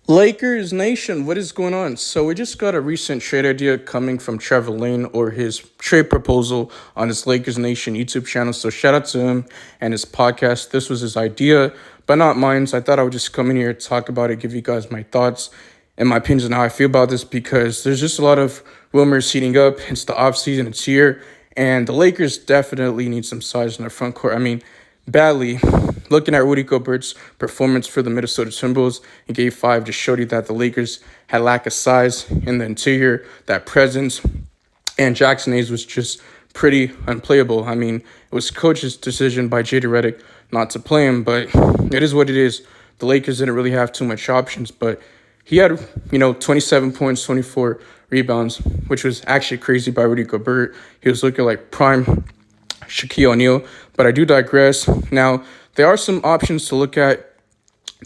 Lakers Nation, what is going on? So we just got a recent trade idea coming from Trevor Lane or his trade proposal on his Lakers Nation YouTube channel. So shout out to him and his podcast. This was his idea, but not mine. So I thought I would just come in here, talk about it, give you guys my thoughts and my opinions on how I feel about this because there's just a lot of rumors heating up. It's the offseason, it's here, and the Lakers definitely need some size in their front court. I mean, badly. Looking at Rudy Gobert's performance for the Minnesota Timberwolves in Game 5 just showed you that the Lakers had lack of size in the interior, that presence, and Jackson Hayes was just pretty unplayable. I mean, it was coach's decision by J.D. Redick not to play him, but it is what it is. The Lakers didn't really have too much options, but he had, 27 points, 24 rebounds, which was actually crazy by Rudy Gobert. He was looking like prime Shaquille O'Neal, but I do digress. Now, there are some options to look at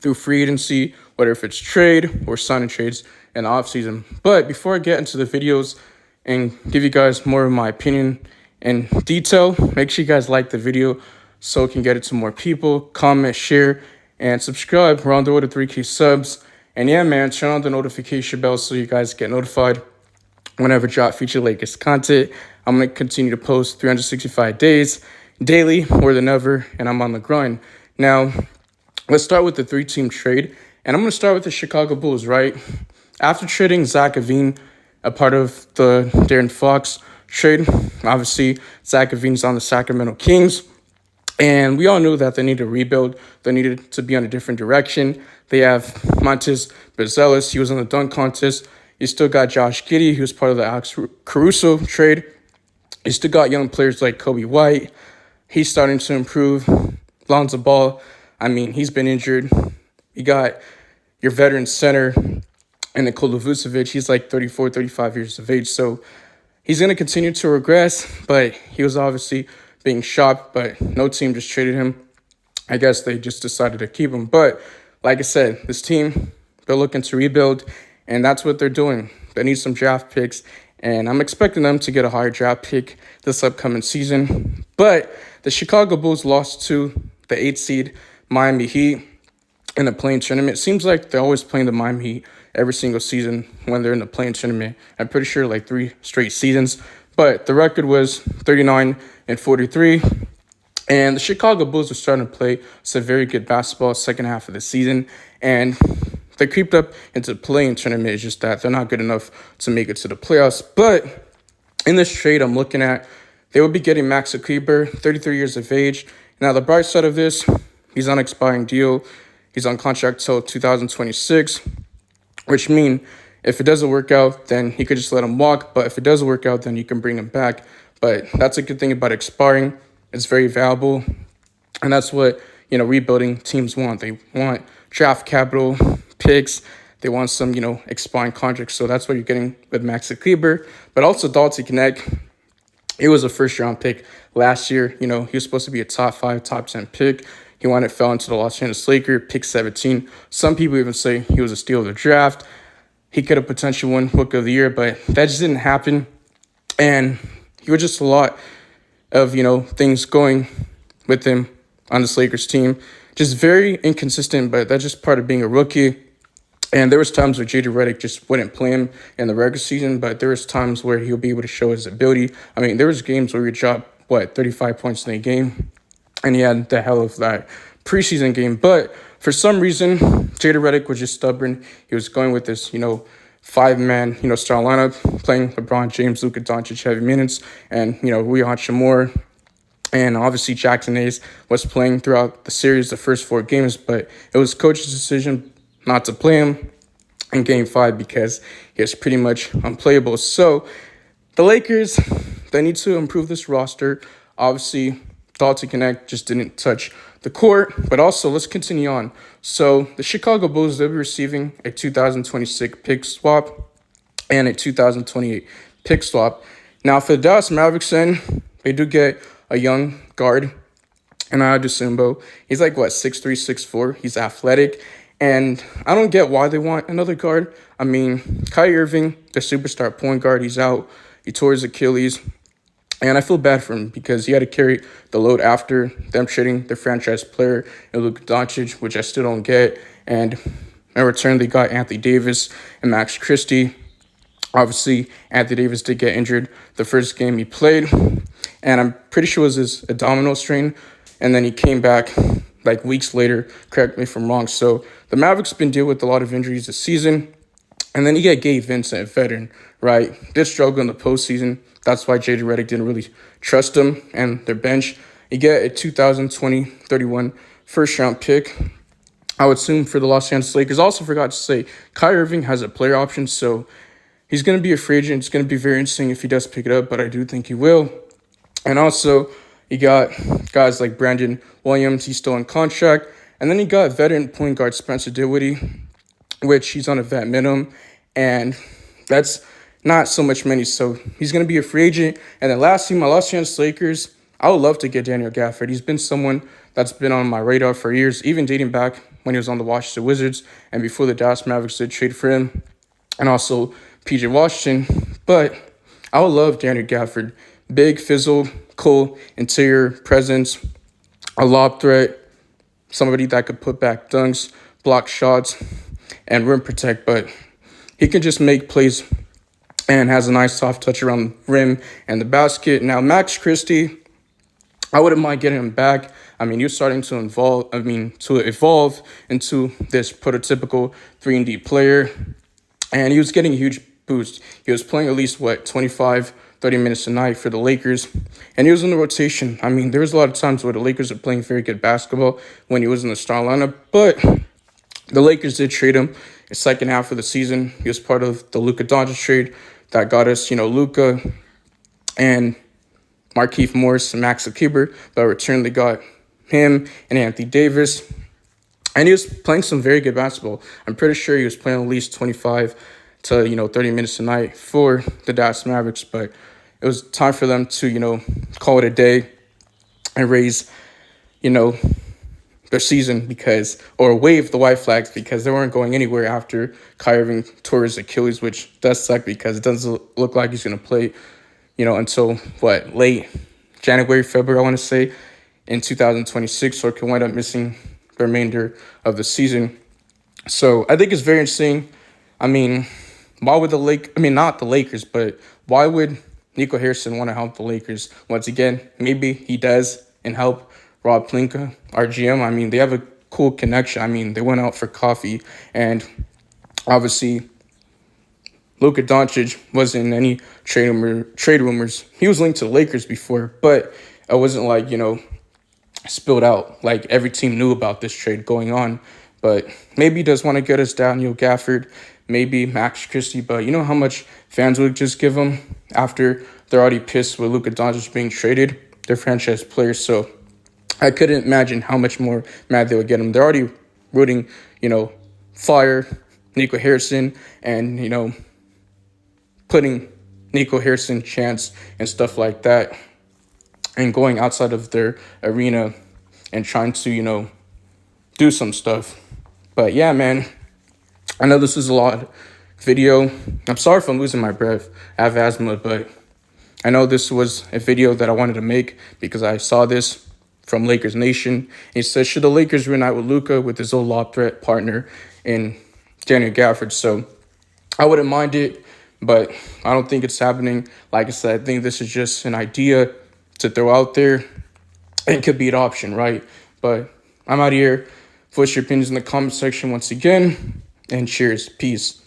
through free agency, whether if it's trade or signing trades in the offseason. But before I get into the videos and give you guys more of my opinion in detail, make sure you guys like the video so it can get it to more people. Comment, share, and subscribe. We're on the road to 3K subs. And yeah, man, turn on the notification bell so you guys get notified whenever I drop feature Lakers content. I'm going to continue to post 365 days daily, more than ever, and I'm on the grind. Now, let's start with the three-team trade, and I'm going to start with the Chicago Bulls, right? After trading Zach LaVine, a part of the Darren Fox trade, obviously, Zach LaVine's on the Sacramento Kings, and we all knew that they needed to rebuild. They needed to be on a different direction. They have Montez Berzelis. He was on the dunk contest. You still got Josh Giddey, who was part of the Alex Caruso trade. You still got young players like Kobe White. He's starting to improve. Lonzo Ball, I mean, he's been injured. You got your veteran center, and Nikola Vucevic. He's like 34, 35 years of age. So he's going to continue to regress, but he was obviously being shopped, but no team just traded him. I guess they just decided to keep him. But like I said, this team, they're looking to rebuild, and that's what they're doing. They need some draft picks, and I'm expecting them to get a higher draft pick this upcoming season. But the Chicago Bulls lost to the 8th seed Miami Heat in the play-in tournament. It seems like they're always playing the Miami Heat every single season when they're in the play-in tournament. I'm pretty sure like 3 straight seasons. But the record was 39-43. And the Chicago Bulls are starting to play some very good basketball second half of the season. And they creeped up into the play-in tournament. It's just that they're not good enough to make it to the playoffs. But in this trade I'm looking at, they will be getting Max Kleber, 33 years of age. Now, the bright side of this, he's on an expiring deal. He's on contract till 2026, which means if it doesn't work out, then he could just let him walk. But if it doesn't work out, then you can bring him back. But that's a good thing about expiring. It's very valuable. And that's what, rebuilding teams want. They want draft capital, picks. They want some, expiring contracts. So that's what you're getting with Max Kleber. But also Dalton Connect. He was a first-round pick last year. He was supposed to be a top 5, top 10 pick. He fell into the Los Angeles Lakers, pick 17. Some people even say he was a steal of the draft. He could have potentially won Book of the Year, but that just didn't happen. And he was just a lot of, things going with him on this Lakers team. Just very inconsistent, but that's just part of being a rookie. And there was times where J.D. Redick just wouldn't play him in the regular season, but there was times where he'll be able to show his ability. I mean, there was games where he dropped, 35 points in a game, and he had the hell of that preseason game. But for some reason, J.D. Redick was just stubborn. He was going with this, 5-man, star lineup, playing LeBron James, Luka Doncic heavy minutes, and, Rui Hachimura. And obviously Jackson Hayes was playing throughout the series, the first 4 games, but it was coach's decision not to play him in Game 5 because he was pretty much unplayable. So the Lakers, they need to improve this roster. Obviously, Dalton Connect just didn't touch the court, but also let's continue on. So the Chicago Bulls, they'll be receiving a 2026 pick swap and a 2028 pick swap. Now for the Dallas Mavericks end, they do get a young guard, Anaya Dusimbo. He's like, 6'3", 6'4". He's athletic. And I don't get why they want another guard. I mean, Kyrie Irving, the superstar point guard, he's out. He tore his Achilles. And I feel bad for him because he had to carry the load after them trading their franchise player, Luka Doncic, which I still don't get. And In return, they got Anthony Davis and Max Christie. Obviously, Anthony Davis did get injured the first game he played, and I'm pretty sure it was his abdominal strain, and then he came back like weeks later. Correct me if I'm wrong. So the Mavericks been dealing with a lot of injuries this season, and then you get Gabe Vincent, a veteran, right? Did struggle in the postseason. That's why J.J. Redick didn't really trust him and their bench. You get a 2020 31 first-round pick, I would assume, for the Los Angeles Lakers. Also forgot to say, Kyrie Irving has a player option, so he's going to be a free agent. It's going to be very interesting if he does pick it up, but I do think he will. And also, you got guys like Brandon Williams. He's still in contract. And then you got veteran point guard Spencer Dinwiddie, which he's on a vet minimum. And that's not so much money. So he's going to be a free agent. And then lastly, my Los Angeles Lakers, I would love to get Daniel Gafford. He's been someone that's been on my radar for years, even dating back when he was on the Washington Wizards and before the Dallas Mavericks did trade for him. And also PJ Washington. But I would love Daniel Gafford. Big, physical, interior presence, a lob threat, somebody that could put back dunks, block shots, and rim protect. But he can just make plays and has a nice soft touch around the rim and the basket. Now, Max Christie, I wouldn't mind getting him back. I mean, you're starting to evolve into this prototypical 3-and-D player. And he was getting a huge boost. He was playing at least, 25, 30 minutes a night for the Lakers. And he was in the rotation. I mean, there was a lot of times where the Lakers were playing very good basketball when he was in the star lineup. But the Lakers did trade him the second half of the season. He was part of the Luka Doncic trade that got us, Luka and Markieff Morris and Max Kleber. But in return, they got him and Anthony Davis. And he was playing some very good basketball. I'm pretty sure he was playing at least 25 to, 30 minutes a night for the Dallas Mavericks. But it was time for them to, call it a day and raise, their season or wave the white flags because they weren't going anywhere after Kyrie Irving tore his Achilles, which does suck because it doesn't look like he's going to play, until late January, February, I want to say, in 2026, or can wind up missing the remainder of the season. So I think it's very interesting. I mean, why would not the Lakers, but why would Nico Harrison want to help the Lakers? Once again, maybe he does and help Rob Pelinka, our GM. I mean, they have a cool connection. I mean, they went out for coffee, and obviously Luka Doncic wasn't in any trade rumors. He was linked to the Lakers before, but it wasn't spilled out. Like, every team knew about this trade going on. But maybe he does want to get us Daniel Gafford, maybe Max Christie. But you know how much fans would just give him after they're already pissed with Luka Doncic being traded? They're franchise players. So I couldn't imagine how much more mad they would get him. They're already rooting, fire Nico Harrison and, putting Nico Harrison chance and stuff like that, and going outside of their arena and trying to, do some stuff. But yeah, man, I know this is a lot video. I'm sorry if I'm losing my breath. I have asthma, but I know this was a video that I wanted to make because I saw this from Lakers Nation. He says, should the Lakers reunite with Luka with his old lob threat partner in Daniel Gafford? So I wouldn't mind it, but I don't think it's happening. Like I said, I think this is just an idea to throw out there. It could be an option, right? But I'm out here. Voice your opinions in the comment section once again. And cheers. Peace.